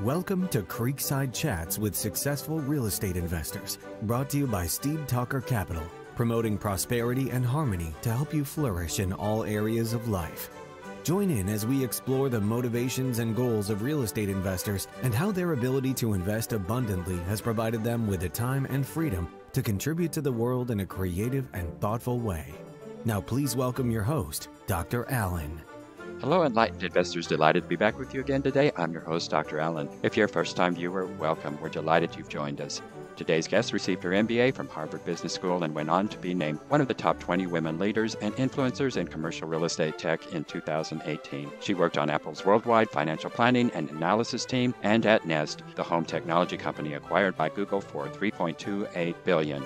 Welcome to Creekside Chats with Successful Real Estate Investors, brought to you by Steve Talker Capital, promoting prosperity and harmony to help you flourish in all areas of life. Join in as we explore the motivations and goals of real estate investors and how their ability to invest abundantly has provided them with the time and freedom to contribute to the world in a creative and thoughtful way. Now please welcome your host, Dr. Allen. Hello, enlightened investors. Delighted to be back with you again today. I'm your host, Dr. Allen. If you're a first-time viewer, welcome. We're delighted you've joined us. Today's guest received her MBA from Harvard Business School and went on to be named one of the top 20 women leaders and influencers in commercial real estate tech in 2018. She worked on Apple's worldwide financial planning and analysis team and at Nest, the home technology company acquired by Google for $3.28 billion.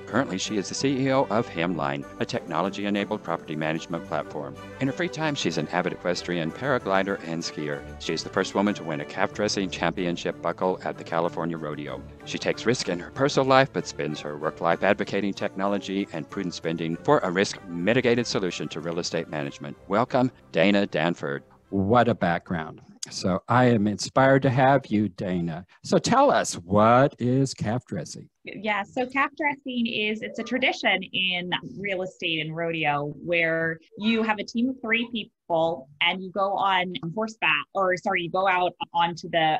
Currently, she is the CEO of Hemlane, a technology-enabled property management platform. In her free time, she's an avid equestrian, paraglider, and skier. She is the first woman to win a calf dressing championship buckle at the California Rodeo. She takes risk in her personal life, but spends her work life advocating technology and prudent spending for a risk-mitigated solution to real estate management. Welcome, Dana Dunford. What a background. So I am inspired to have you, Dana. So tell us, what is calf dressing? Yeah, so calf dressing it's a tradition in real estate and rodeo where you have a team of 3 people and you go on horseback, you go out onto the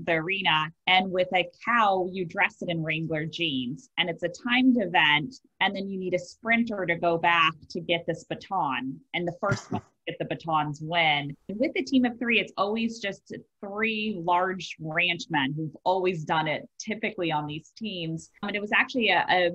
arena, and with a cow, you dress it in Wrangler jeans, and it's a timed event. And then you need a sprinter to go back to get this baton, and the first one to get the batons win. And with a team of 3, it's always just 3 large ranchmen who've always done it, typically on these teams. And it was actually a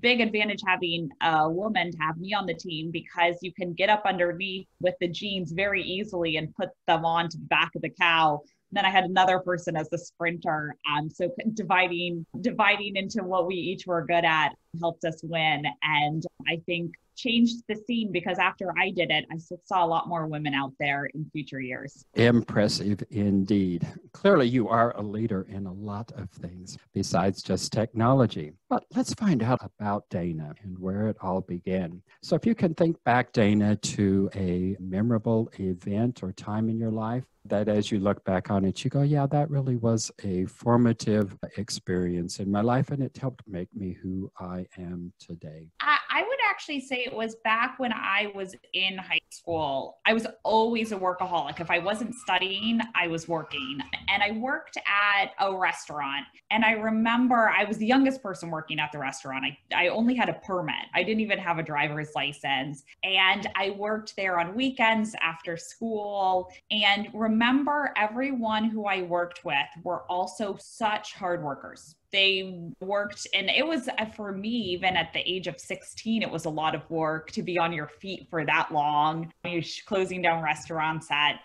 big advantage having a woman to have me on the team, because you can get up underneath with the jeans very easily and put them on to the back of the cow. Then I had another person as the sprinter. So dividing into what we each were good at helped us win. And I think changed the scene, because after I did it, I saw a lot more women out there in future years. Impressive indeed. Clearly, you are a leader in a lot of things besides just technology. But let's find out about Dana and where it all began. So if you can think back, Dana, to a memorable event or time in your life that as you look back on it, you go, yeah, that really was a formative experience in my life, and it helped make me who I am today. I would actually say it was back when I was in high school. I was always a workaholic. If I wasn't studying, I was working. And I worked at a restaurant. And I remember I was the youngest person working at the restaurant. I only had a permit. I didn't even have a driver's license. And I worked there on weekends after school. And remember, everyone who I worked with were also such hard workers. They worked, and it was, for me, even at the age of 16, it was a lot of work to be on your feet for that long. You're closing down restaurants at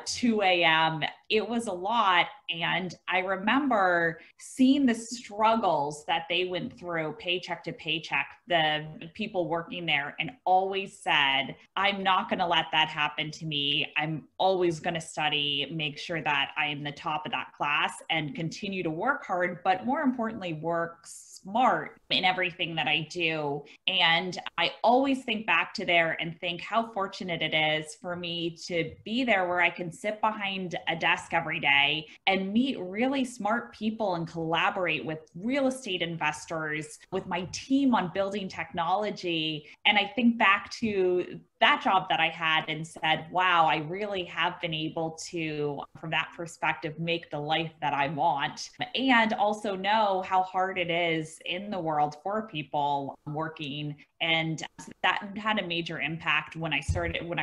2 a.m. It was a lot. And I remember seeing the struggles that they went through paycheck to paycheck, the people working there, and always said, I'm not going to let that happen to me. I'm always going to study, make sure that I am the top of that class, and continue to work hard, but more importantly, work smart in everything that I do. And I always think back to there and think how fortunate it is for me to be there, where I can sit behind a desk every day and meet really smart people and collaborate with real estate investors, with my team on building technology. And I think back to that job that I had and said, wow, I really have been able to, from that perspective, make the life that I want, and also know how hard it is in the world for people working. And that had a major impact when I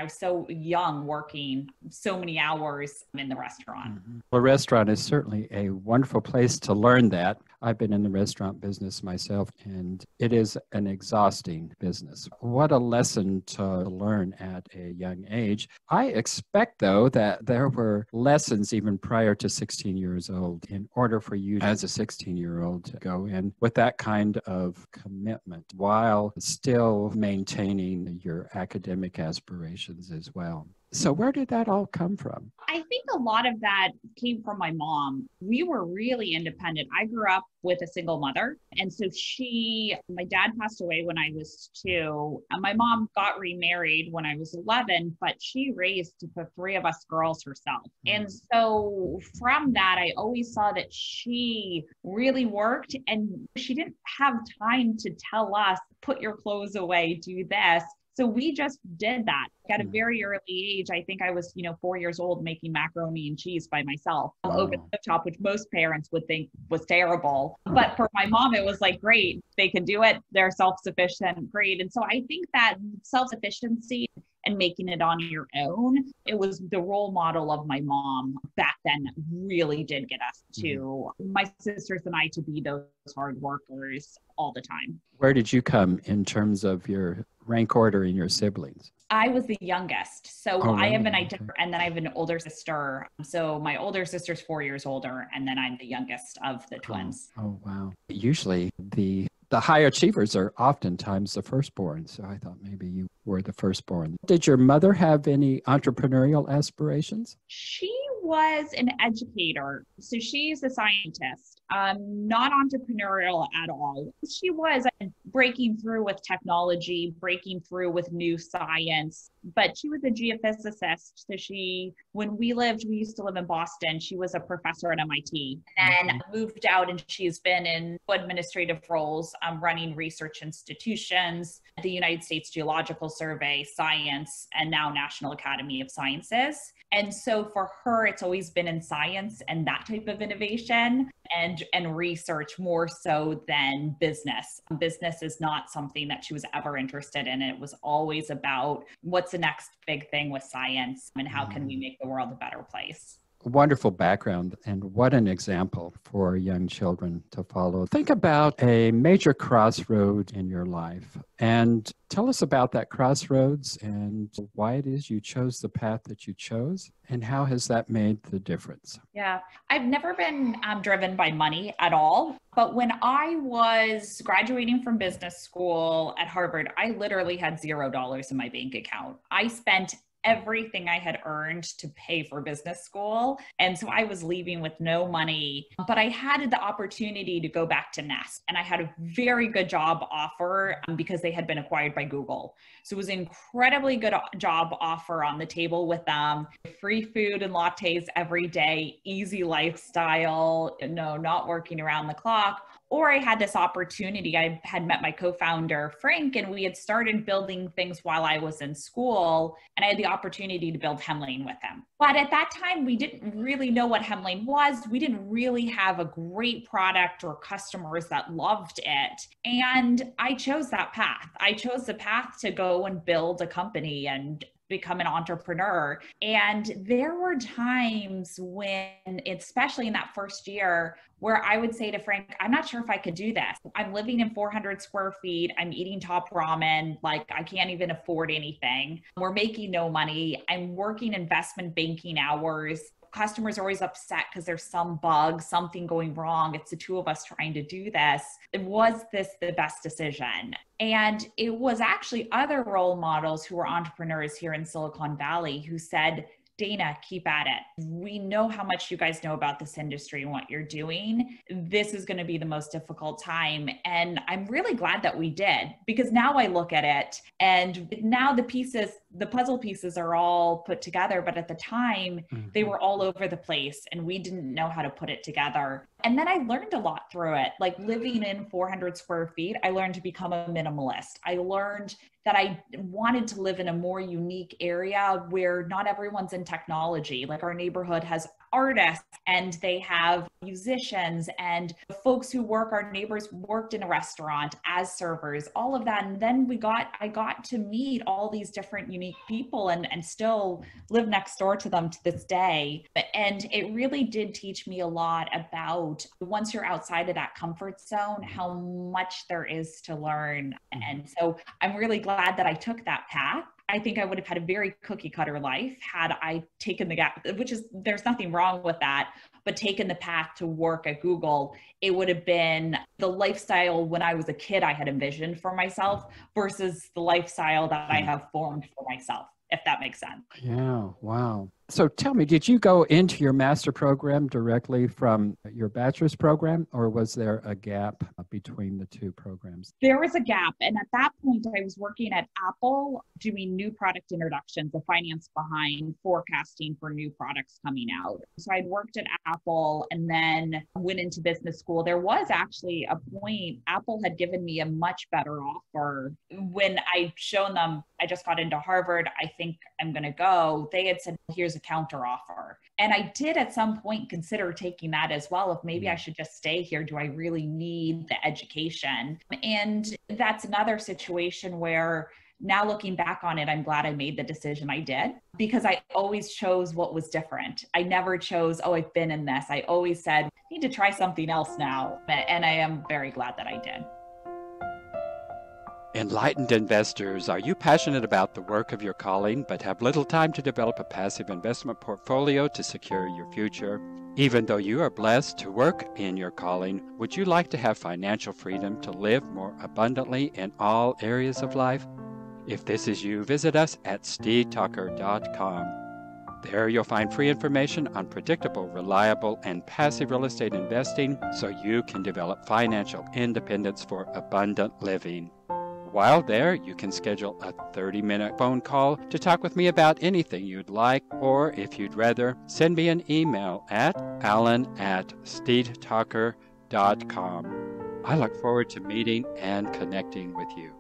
was so young, working so many hours in the restaurant. Mm-hmm. Well, a restaurant is certainly a wonderful place to learn that. I've been in the restaurant business myself, and it is an exhausting business. What a lesson to learn at a young age. I expect, though, that there were lessons even prior to 16 years old in order for you as a 16-year-old to go in with that kind of commitment while still maintaining your academic aspirations as well. So where did that all come from? I think a lot of that came from my mom. We were really independent. I grew up with a single mother. And so my dad passed away when I was 2. And my mom got remarried when I was 11, but she raised the 3 of us girls herself. And so from that, I always saw that she really worked and she didn't have time to tell us, put your clothes away, do this. So we just did that at a very early age. I think I was, 4 years old making macaroni and cheese by myself over the top, which most parents would think was terrible. But for my mom, it was like, great, they can do it. They're self-sufficient, great. And so I think that self-sufficiency and making it on your own, it was the role model of my mom back then that really did get us to, my sisters and I, to be those hard workers all the time. Where did you come in terms of your rank order in your siblings? I was the youngest. So I have Really? and then I have an older sister. So my older sister's 4 years older, and then I'm the youngest of the twins. Oh, wow. Usually the high achievers are oftentimes the firstborn. So I thought maybe you were the firstborn. Did your mother have any entrepreneurial aspirations? She was an educator. So she's a scientist, not entrepreneurial at all. She was breaking through with technology, breaking through with new science, but she was a geophysicist. So we used to live in Boston. She was a professor at MIT and then moved out, and she's been in administrative roles, running research institutions, the United States Geological Survey, science, and now National Academy of Sciences. And so for her, it's always been in science and that type of innovation and research more so than business. Business is not something that she was ever interested in. It was always about what's the next big thing with science and how can we make the world a better place. Wonderful background, and what an example for young children to follow. Think about a major crossroad in your life and tell us about that crossroads and why it is you chose the path that you chose and how has that made the difference? Yeah, I've never been driven by money at all. But when I was graduating from business school at Harvard, I literally had $0 in my bank account. I spent everything I had earned to pay for business school. And so I was leaving with no money, but I had the opportunity to go back to Nest, and I had a very good job offer because they had been acquired by Google. So it was an incredibly good job offer on the table with them. Free food and lattes every day, easy lifestyle, not working around the clock. Or I had this opportunity. I had met my co-founder, Frank, and we had started building things while I was in school. And I had the opportunity to build Hemlane with him. But at that time, we didn't really know what Hemlane was. We didn't really have a great product or customers that loved it. And I chose that path. I chose the path to go and build a company and become an entrepreneur. And there were times when, especially in that first year, where I would say to Frank, I'm not sure if I could do this. I'm living in 400 square feet. I'm eating top ramen. Like, I can't even afford anything. We're making no money. I'm working investment banking hours. Customers are always upset because there's some bug, something going wrong. It's the 2 of us trying to do this. Was this the best decision? And it was actually other role models who were entrepreneurs here in Silicon Valley who said, Dana, keep at it. We know how much you guys know about this industry and what you're doing. This is going to be the most difficult time. And I'm really glad that we did, because now I look at it and now the puzzle pieces are all put together. But at the time, they were all over the place and we didn't know how to put it together. And then I learned a lot through it. Like living in 400 square feet, I learned to become a minimalist. I learned that I wanted to live in a more unique area where not everyone's in technology. Like our neighborhood has artists and they have musicians and folks who our neighbors worked in a restaurant as servers, all of that. And then I got to meet all these different unique people and still live next door to them to this day. And it really did teach me a lot about, once you're outside of that comfort zone, how much there is to learn. And so I'm really glad that I took that path. I think I would have had a very cookie cutter life had I taken the gap, there's nothing wrong with that, but taken the path to work at Google. It would have been the lifestyle when I was a kid I had envisioned for myself versus the lifestyle that I have formed for myself if that makes sense. Yeah, wow. So tell me, did you go into your master program directly from your bachelor's program, or was there a gap between the two programs? There was a gap. And at that point, I was working at Apple doing new product introductions, the finance behind forecasting for new products coming out. So I'd worked at Apple and then went into business school. There was actually a point, Apple had given me a much better offer when I'd shown them, I just got into Harvard, I think I'm going to go. They had said, here's a counter offer. And I did at some point consider taking that as well. If maybe I should just stay here, do I really need the education? And that's another situation where now looking back on it, I'm glad I made the decision I did, because I always chose what was different. I never chose, oh, I've been in this. I always said, I need to try something else now. And I am very glad that I did. Enlightened investors, are you passionate about the work of your calling but have little time to develop a passive investment portfolio to secure your future? Even though you are blessed to work in your calling, would you like to have financial freedom to live more abundantly in all areas of life? If this is you, visit us at steedtalker.com. There you'll find free information on predictable, reliable, and passive real estate investing so you can develop financial independence for abundant living. While there, you can schedule a 30-minute phone call to talk with me about anything you'd like, or if you'd rather, send me an email at alan@steedtalker.com. I look forward to meeting and connecting with you.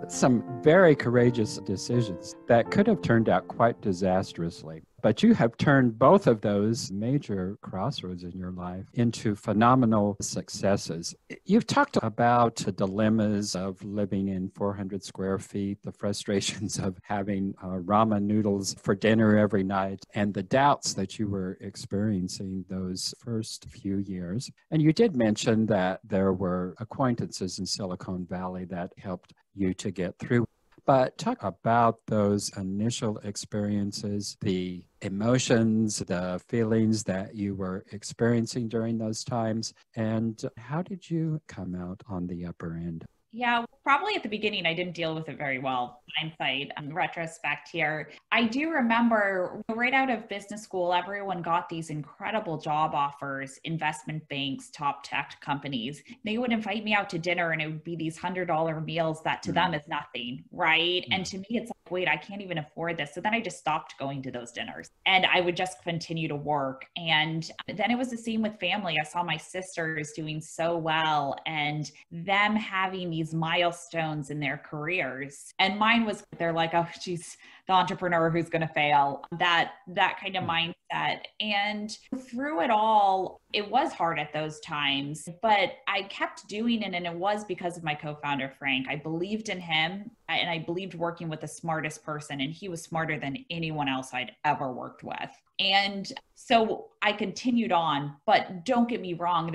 Some very courageous decisions that could have turned out quite disastrously. But you have turned both of those major crossroads in your life into phenomenal successes. You've talked about the dilemmas of living in 400 square feet, the frustrations of having ramen noodles for dinner every night, and the doubts that you were experiencing those first few years. And you did mention that there were acquaintances in Silicon Valley that helped you to get through. But talk about those initial experiences, the emotions, the feelings that you were experiencing during those times, and how did you come out on the upper end? Yeah, probably at the beginning, I didn't deal with it very well. Hindsight, retrospect here. I do remember right out of business school, everyone got these incredible job offers, investment banks, top tech companies. They would invite me out to dinner and it would be these $100 meals that to them is nothing, right? And to me, it's like, wait, I can't even afford this. So then I just stopped going to those dinners and I would just continue to work. And then it was the same with family. I saw my sisters doing so well and them having these milestones in their careers. And mine was, they're like, oh, she's the entrepreneur who's going to fail, that kind of mindset. And through it all, it was hard at those times, but I kept doing it. And it was because of my co-founder, Frank. I believed in him and I believed working with the smartest person, and he was smarter than anyone else I'd ever worked with. And so I continued on, but don't get me wrong,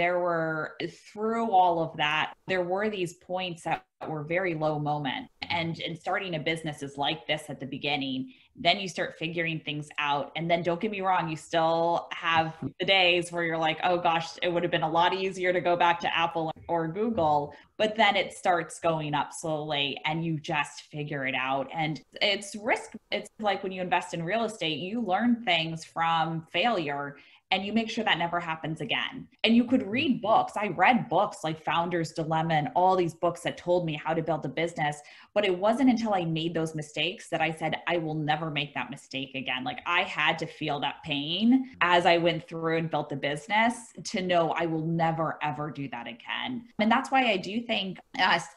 through all of that, there were these points that were very low moment. And starting a business is like this at the beginning. Then you start figuring things out. And then don't get me wrong, you still have the days where you're like, oh gosh, it would have been a lot easier to go back to Apple or Google. But then it starts going up slowly and you just figure it out. And it's risk. It's like when you invest in real estate, you learn things from failure and you make sure that never happens again. And you could read books. I read books like Founder's Dilemma and all these books that told me how to build a business. But it wasn't until I made those mistakes that I said, I will never make that mistake again. Like I had to feel that pain as I went through and built the business to know I will never, ever do that again. And that's why I do think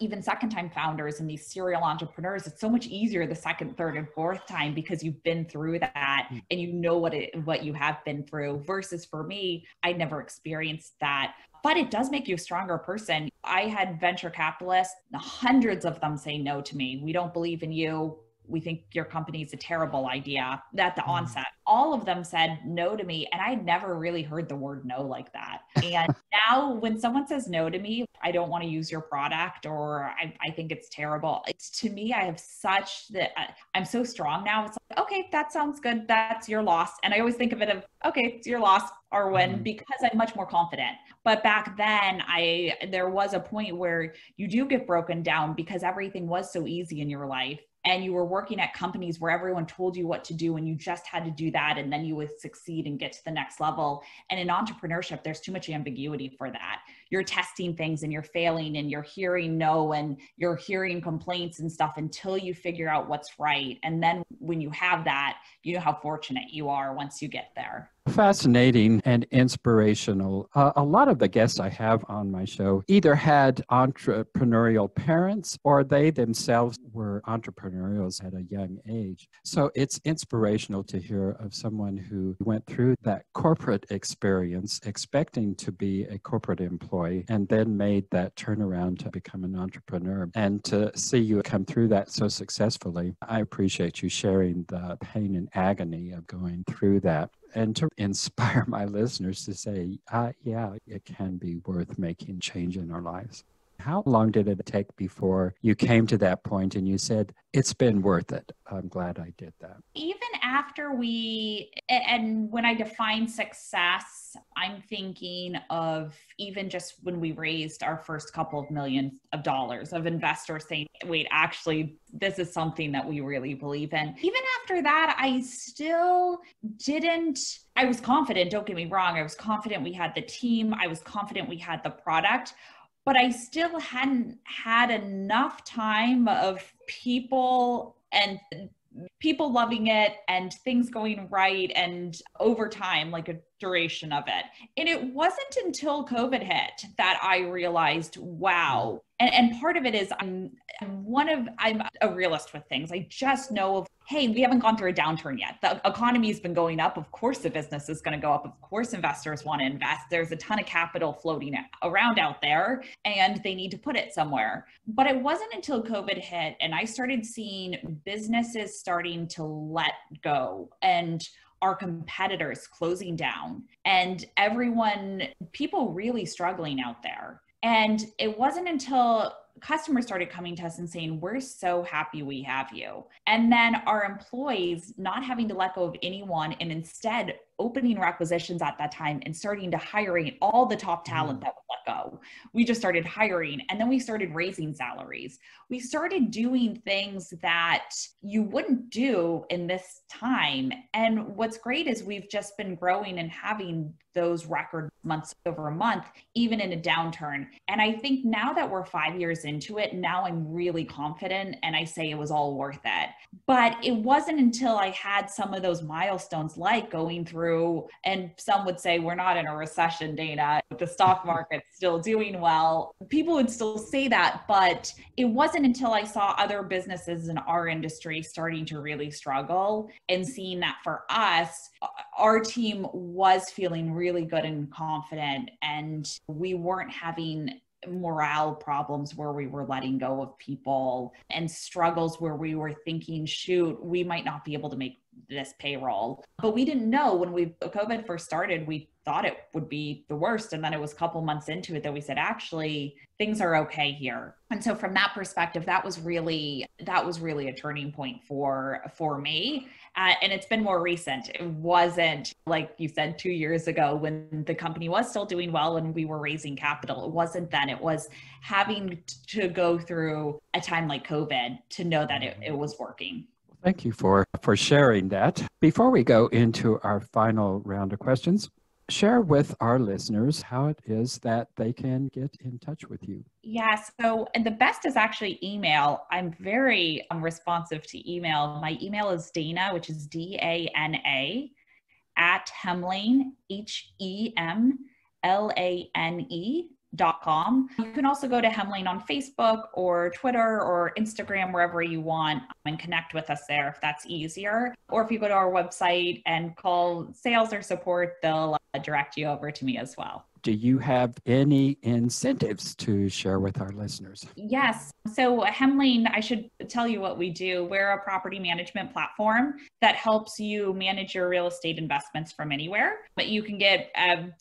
even second-time founders and these serial entrepreneurs, it's so much easier the second, third, and fourth time because you've been through that and you know what you have been through. Versus for me, I never experienced that. But it does make you a stronger person. I had venture capitalists, hundreds of them say no to me. We don't believe in you. We think your company is a terrible idea. At the onset, all of them said no to me. And I never really heard the word no like that. And now when someone says no to me, I don't want to use your product or I think it's terrible. To me, I have I'm so strong now. It's like, okay, that sounds good. That's your loss. And I always think of it of, okay, it's your loss or win because I'm much more confident. But back then there was a point where you do get broken down because everything was so easy in your life. and you were working at companies where everyone told you what to do and you just had to do that and then you would succeed and get to the next level. And in entrepreneurship, there's too much ambiguity for that. You're testing things and you're failing and you're hearing no and you're hearing complaints and stuff until you figure out what's right. And then when you have that, you know how fortunate you are once you get there. Fascinating and inspirational. A lot of the guests I have on my show either had entrepreneurial parents or they themselves were entrepreneurials at a young age. So it's inspirational to hear of someone who went through that corporate experience expecting to be a corporate employee and then made that turnaround to become an entrepreneur. And to see you come through that so successfully, I appreciate you sharing the pain and agony of going through that. And to inspire my listeners to say, yeah, it can be worth making change in our lives. How long did it take before you came to that point and you said, it's been worth it? I'm glad I did that. Even after and when I define success, I'm thinking of even just when we raised our first couple of millions of dollars of investors saying, wait, actually, this is something that we really believe in. Even after that, I was confident, don't get me wrong. I was confident we had the team. I was confident we had the product. But I still hadn't had enough time of people loving it and things going right and over time, like a duration of it. And it wasn't until COVID hit that I realized, wow. And part of it is I'm a realist with things. I just know of, hey, we haven't gone through a downturn yet. The economy's been going up. Of course, the business is going to go up. Of course, investors want to invest. There's a ton of capital floating around out there and they need to put it somewhere. But it wasn't until COVID hit and I started seeing businesses starting to let go and our competitors closing down and people really struggling out there. And it wasn't until customers started coming to us and saying, we're so happy we have you. And then our employees not having to let go of anyone and instead opening requisitions at that time and starting to hiring all the top talent that would let go. We just started hiring and then we started raising salaries. We started doing things that you wouldn't do in this time. And what's great is we've just been growing and having those record months over a month, even in a downturn. And I think now that we're 5 years into it, now I'm really confident and I say it was all worth it. But it wasn't until I had some of those milestones like going through, and some would say we're not in a recession, Dana, the stock market's still doing well. People would still say that, but it wasn't until I saw other businesses in our industry starting to really struggle and seeing that for us, our team was feeling really good and confident and we weren't having morale problems where we were letting go of people and struggles where we were thinking, shoot, we might not be able to make this payroll. But we didn't know when COVID first started, we thought it would be the worst. And then it was a couple months into it that we said, actually, things are okay here. And so from that perspective, that was really a turning point for me. And it's been more recent. It wasn't, like you said, 2 years ago when the company was still doing well and we were raising capital. It wasn't then. It was having to go through a time like COVID to know that it was working. Thank you for sharing that. Before we go into our final round of questions, share with our listeners how it is that they can get in touch with you. Yeah, and the best is actually email. I'm very responsive to email. My email is Dana, which is DANA, at Hemlane, HEMLANE.com. You can also go to Hemlane on Facebook or Twitter or Instagram, wherever you want, and connect with us there if that's easier. Or if you go to our website and call sales or support, they'll direct you over to me as well. Do you have any incentives to share with our listeners? Yes. So Hemlane, I should tell you what we do. We're a property management platform that helps you manage your real estate investments from anywhere. But you can get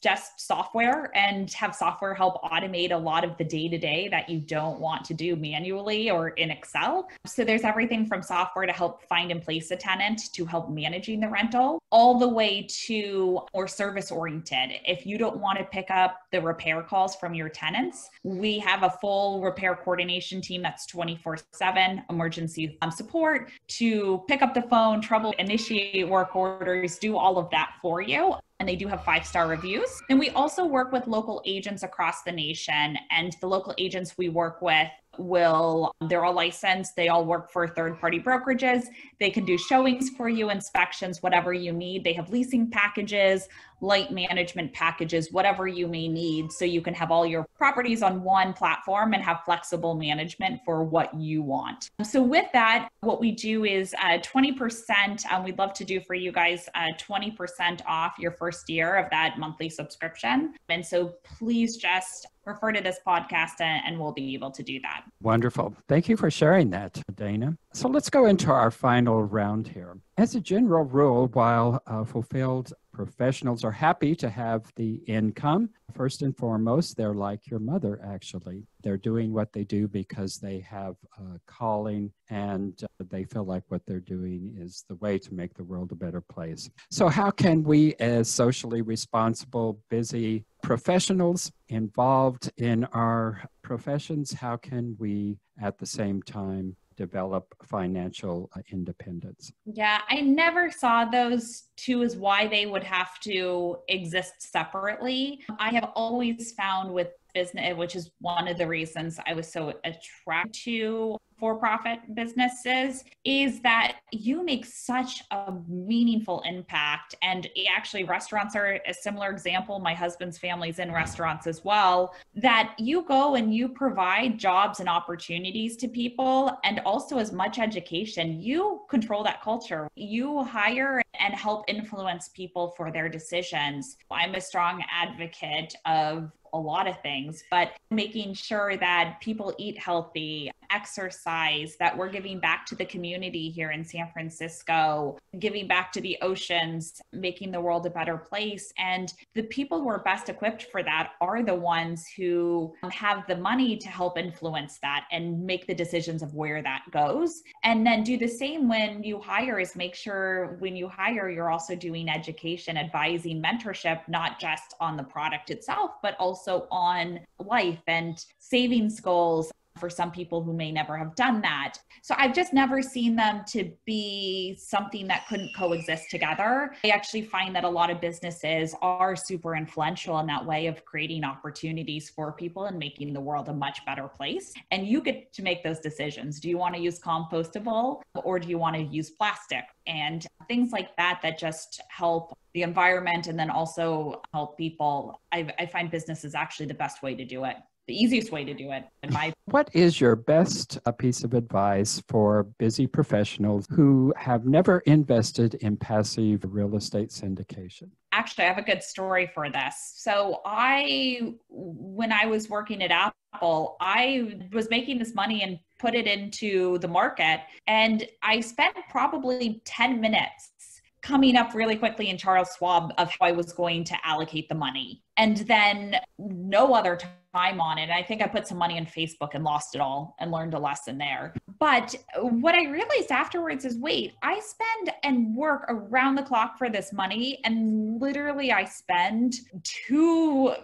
just software and have software help automate a lot of the day-to-day that you don't want to do manually or in Excel. So there's everything from software to help find and place a tenant, to help managing the rental, all the way to more service-oriented. If you don't want to pick pick up the repair calls from your tenants. We have a full repair coordination team that's 24/7 emergency support to pick up the phone, initiate work orders, do all of that for you. And they do have 5-star reviews. And we also work with local agents across the nation. And the local agents we work with they're all licensed. They all work for third-party brokerages. They can do showings for you, inspections, whatever you need. They have leasing packages, light management packages, whatever you may need. So you can have all your properties on one platform and have flexible management for what you want. So with that, what we do is 20%, we'd love to do for you guys 20% off your first year of that monthly subscription. And so please just refer to this podcast and we'll be able to do that. Wonderful. Thank you for sharing that, Dana. So let's go into our final round here. As a general rule, while fulfilled professionals are happy to have the income, first and foremost, they're like your mother, actually. They're doing what they do because they have a calling and they feel like what they're doing is the way to make the world a better place. So how can we, as socially responsible, busy professionals involved in our professions, how can we at the same time develop financial independence? Yeah, I never saw those two as why they would have to exist separately. I have always found with business, which is one of the reasons I was so attracted to for-profit businesses, is that you make such a meaningful impact. And actually restaurants are a similar example. My husband's family's in restaurants as well, that you go and you provide jobs and opportunities to people and also as much education. You control that culture. You hire and help influence people for their decisions. I'm a strong advocate of a lot of things, but making sure that people eat healthy, exercise, that we're giving back to the community here in San Francisco, giving back to the oceans, making the world a better place. And the people who are best equipped for that are the ones who have the money to help influence that and make the decisions of where that goes. And then do the same when you hire, is make sure when you hire, you're also doing education, advising, mentorship, not just on the product itself, but also on life and savings goals for some people who may never have done that. So I've just never seen them to be something that couldn't coexist together. I actually find that a lot of businesses are super influential in that way of creating opportunities for people and making the world a much better place. And you get to make those decisions. Do you want to use compostable or do you want to use plastic? And things like that, that just help the environment and then also help people. I find business is actually the best way to do it. The easiest way to do it, in my. What is your best piece of advice for busy professionals who have never invested in passive real estate syndication? Actually, I have a good story for this. So when I was working at Apple, I was making this money and put it into the market. And I spent probably 10 minutes coming up really quickly in Charles Schwab of how I was going to allocate the money. And then no other time on it. I think I put some money in Facebook and lost it all and learned a lesson there. But what I realized afterwards is, wait, I spend and work around the clock for this money. And literally I spend 2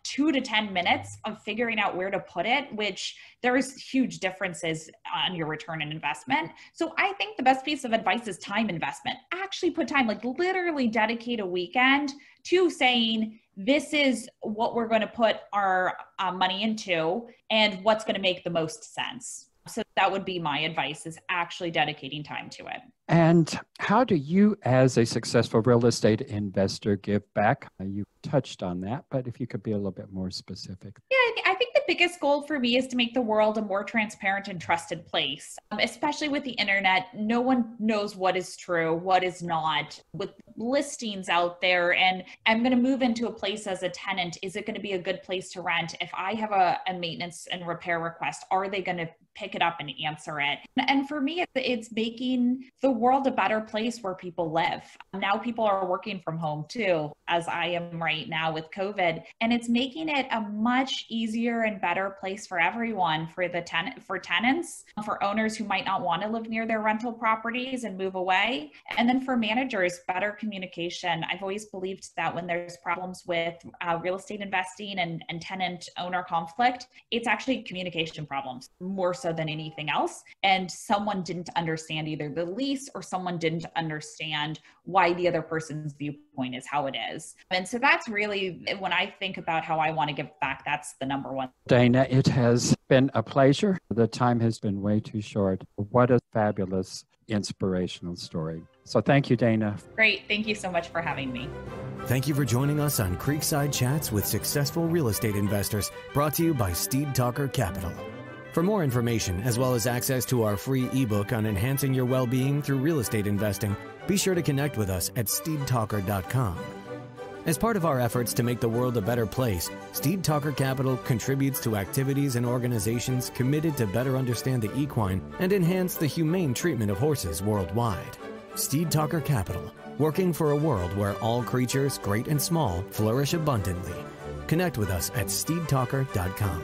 to 10 minutes of figuring out where to put it, which there is huge differences on your return on investment. So I think the best piece of advice is time investment. Actually put time, like literally dedicate a weekend to saying, this is what we're going to put our money into and what's going to make the most sense. So that would be my advice, is actually dedicating time to it. And how do you, as a successful real estate investor, give back? You touched on that, but if you could be a little bit more specific. Yeah, I think the biggest goal for me is to make the world a more transparent and trusted place, especially with the internet. No one knows what is true, what is not, with listings out there. And I'm going to move into a place as a tenant. Is it going to be a good place to rent? If I have a maintenance and repair request, are they going to pick it up and answer it? And for me, it's making the world a better place where people live. Now people are working from home too, as I am right now with COVID, and it's making it a much easier and better place for everyone, for tenants, for owners who might not want to live near their rental properties and move away, and then for managers, better communication. I've always believed that when there's problems with real estate investing and tenant owner conflict, it's actually communication problems more so than anything else. And someone didn't understand either the lease, or someone didn't understand why the other person's viewpoint is how it is. And so that's really, when I think about how I want to give back, that's the number one. Dana, it has been a pleasure. The time has been way too short. What a fabulous, inspirational story. So thank you, Dana. Great. Thank you so much for having me. Thank you for joining us on Creekside Chats with Successful Real Estate Investors, brought to you by Steed Talker Capital. For more information, as well as access to our free ebook on enhancing your well-being through real estate investing, be sure to connect with us at steedtalker.com. As part of our efforts to make the world a better place, Steed Talker Capital contributes to activities and organizations committed to better understand the equine and enhance the humane treatment of horses worldwide. Steed Talker Capital, working for a world where all creatures, great and small, flourish abundantly. Connect with us at steedtalker.com.